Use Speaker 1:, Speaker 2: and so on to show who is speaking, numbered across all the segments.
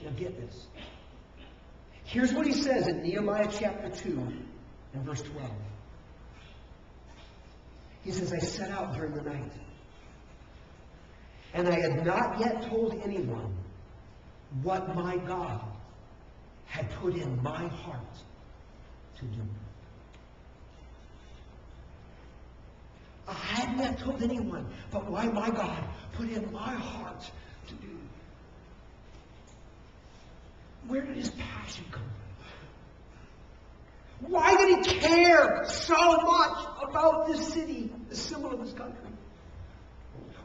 Speaker 1: Now get this. Here's what he says in Nehemiah chapter 2 and verse 12. He says, I set out during the night, and I had not yet told anyone what my God had put in my heart to do. I hadn't yet told anyone but why my God put in my heart to do. Where did his passion come from? Why did he care so much about this city, the symbol of his country?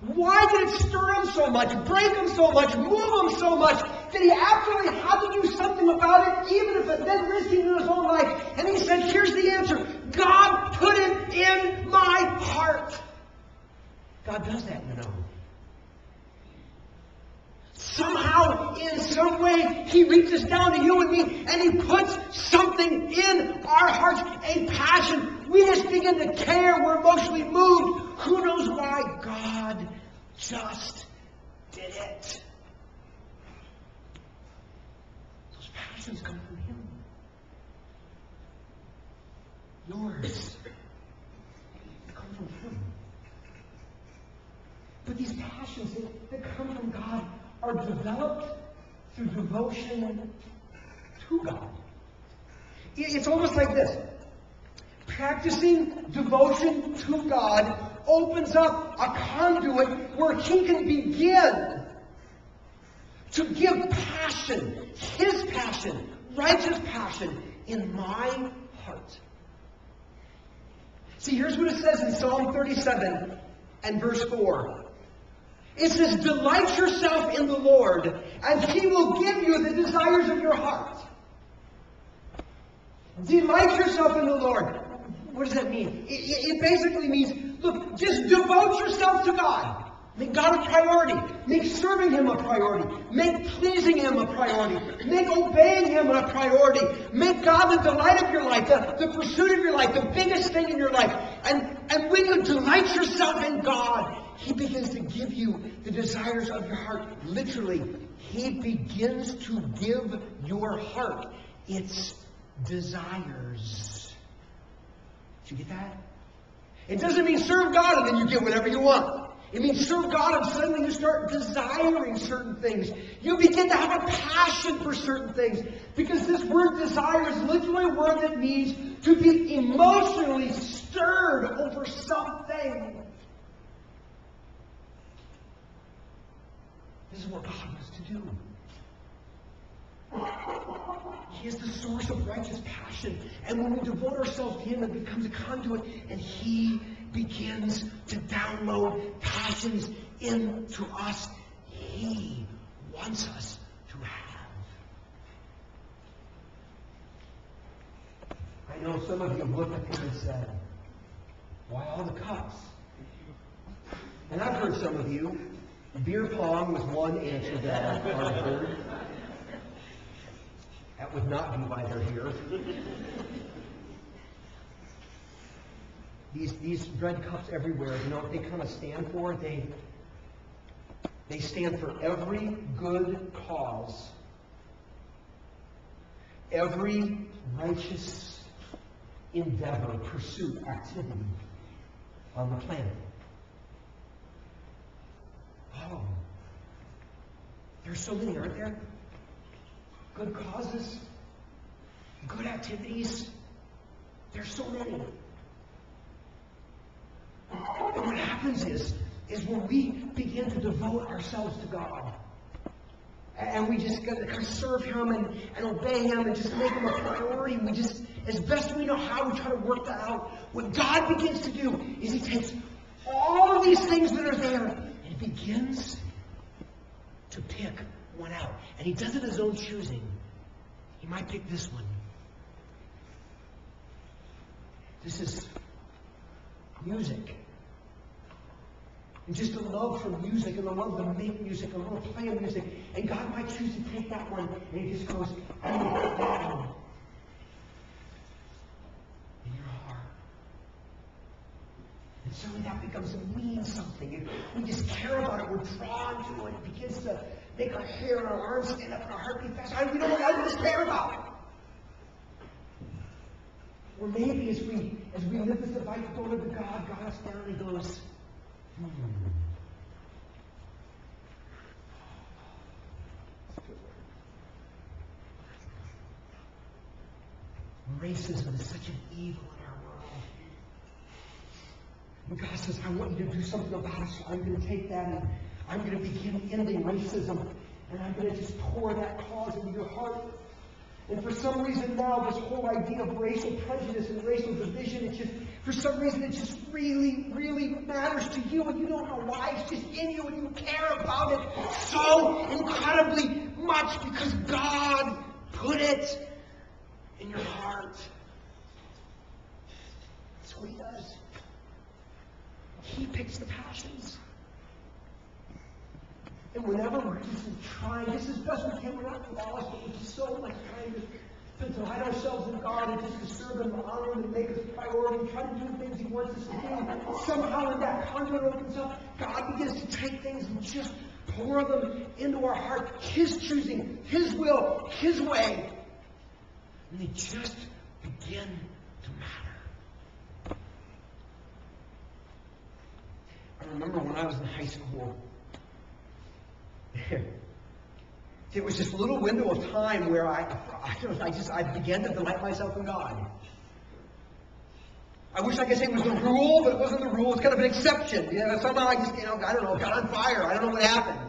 Speaker 1: Why did it stir him so much, break him so much, move him so much, that he absolutely had to do something about it, even if it meant risking his own life? And he said, here's the answer. God put it in my heart. God does that, you know. Somehow, in some way, he reaches down to you and me, and he puts something in our hearts, a passion. We just begin to care. We're emotionally moved. Who knows why? God just did it. Those passions come from him. Yours. They come from him. But these passions that come from God are developed through devotion to God. It's almost like this. Practicing devotion to God opens up a conduit where he can begin to give passion, his passion, righteous passion, in my heart. See, here's what it says in Psalm 37 and verse 4. It says, delight yourself in the Lord, and he will give you the desires of your heart. Delight yourself in the Lord. What does that mean? It basically means, look, just devote yourself to God. Make God a priority. Make serving him a priority. Make pleasing him a priority. Make obeying him a priority. Make God the delight of your life, the pursuit of your life, the biggest thing in your life. And when you delight yourself in God, he begins to give you the desires of your heart. Literally, he begins to give your heart its desires. Did you get that? It doesn't mean serve God and then you get whatever you want. It means serve God and suddenly you start desiring certain things. You begin to have a passion for certain things. Because this word desire is literally a word that means to be emotionally stirred over something. This is what God wants to do. He is the source of righteous passion. And when we devote ourselves to him, it becomes a conduit. And he begins to download passions into us he wants us to have. I know some of you have looked at him and said, why all the cups? And I've heard some of you, beer pong was one answer that I've heard. That would not be why they're here. These red cups everywhere, you know what they kind of stand for? They stand for every good cause, every righteous endeavor, pursuit, activity on the planet. Oh, there's so many, aren't there? Good causes, good activities. There's so many. And what happens is when we begin to devote ourselves to God, and we just kind of serve him and obey him and just make him a priority, we just, as best we know how, we try to work that out. What God begins to do is he takes all of these things that are there and he begins to pick one out. And he does it his own choosing. He might pick this one. This is music. And just a love for music and a love to make music, a love to play music. And God might choose to take that one and he just goes, I want that one in your heart. And suddenly that becomes to mean something. We just care about it. We're drawn to it. It begins to make our hair and our arms stand up and our heart beat times we don't know what to care about. Or maybe as we live this life going to God, God us down and goes, Racism is such an evil in our world. And God says, I want you to do something about it, so I'm going to take that and I'm going to begin ending racism. And I'm going to just pour that cause into your heart. And for some reason now, this whole idea of racial prejudice and racial division, for some reason, it just really, really matters to you. And you don't know why. It's just in you and you care about it so incredibly much because God put it in your heart. That's what He does. He picks the passions. And whenever we're just trying, just as best we can, we're not flawless, but we're just so much trying to delight ourselves in God and just to serve Him and honor Him and make us a priority and try to do the things He wants us to do. Somehow when that conduit opens up, God begins to take things and just pour them into our heart. His choosing, His will, His way. And they just begin to matter. I remember when I was in high school, there was this little window of time where I began to delight myself in God. I wish I could say it was the rule, but it wasn't the rule. It's kind of an exception. Somehow I just, I don't know, got on fire. I don't know what happened.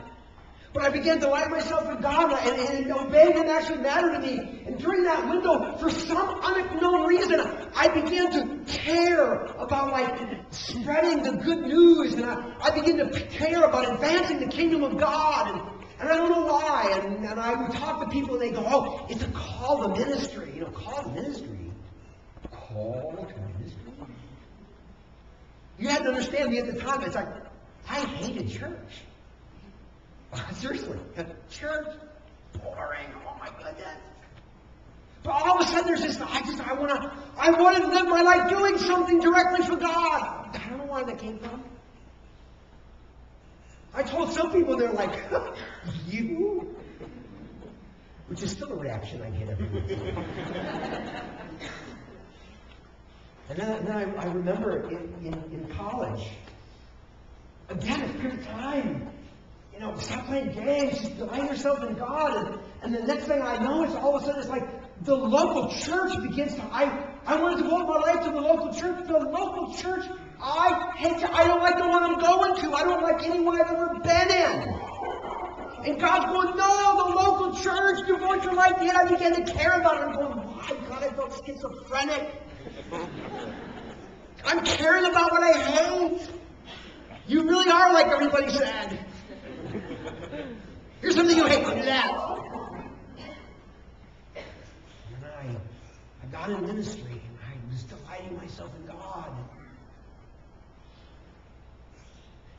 Speaker 1: But I began to delight myself in God, and obeying Him actually mattered to me. And during that window, for some unknown reason, I began to care about, spreading the good news. And I began to care about advancing the kingdom of God. And I don't know why. And I would talk to people, and they go, oh, it's a call to ministry. Call to ministry. Call to ministry. You had to understand me at the time. It's like, I hated church. Seriously, church, boring. Oh my goodness! But all of a sudden, there's this. I want to live my life doing something directly for God. I don't know where that came from. I told some people, they're like, you, which is still a reaction I get every week. And then I remember in college, again, a period of time. Stop playing games, just delight yourself in God. And the next thing I know is all of a sudden it's like the local church begins to, I wanted to devote my life to the local church. The local church, I don't like the one I'm going to. I don't like anyone I've ever been in. And God's going, no, the local church, devote your life to it. I began to care about it. I'm going, why? God, I felt schizophrenic. I'm caring about what I hate. You really are like everybody said. Here's something you hate, do that. And I got in ministry, and I was delighting myself in God.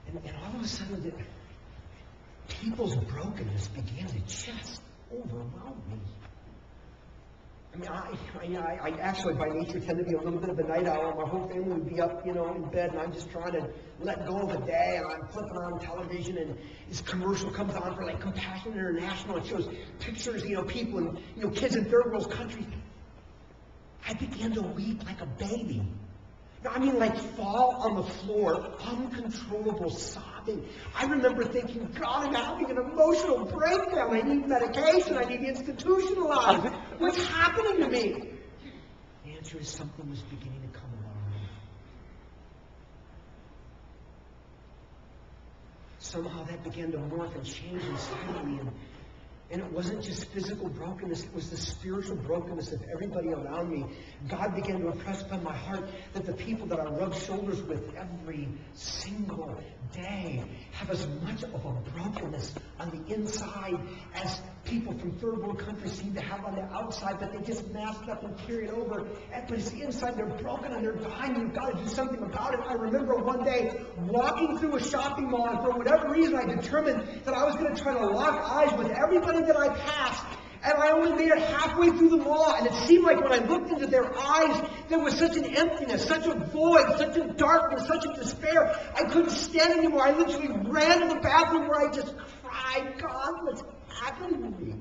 Speaker 1: And all of a sudden, people's brokenness began to just overwhelm me. I actually, by nature, tend to be a little bit of a night owl. My whole family would be up, in bed, and I'm just trying to let go of the day, and I'm flipping on television, and this commercial comes on for, Compassion International. It shows pictures, people in, kids in third world countries. I began to weep like a baby. Fall on the floor, uncontrollable sobbing. I remember thinking, God, I'm having an emotional breakdown. I need medication. I need institutionalized. What's happening to me? The answer is something was beginning to come along. Somehow that began to morph and change inside of me. And it wasn't just physical brokenness, it was the spiritual brokenness of everybody around me. God began to impress upon my heart that the people that I rub shoulders with every single day have as much of a brokenness on the inside as people from third world countries seem to have on the outside, but they just mask up and carry it over. But it's the inside, they're broken and they're dying. You've got to do something about it. I remember one day walking through a shopping mall, and for whatever reason I determined that I was going to try to lock eyes with everybody that I passed. And I only made it halfway through the mall, and it seemed like when I looked into their eyes, there was such an emptiness, such a void, such a darkness, such a despair. I couldn't stand anymore. I literally ran to the bathroom where I just cried, God, what's happening to me?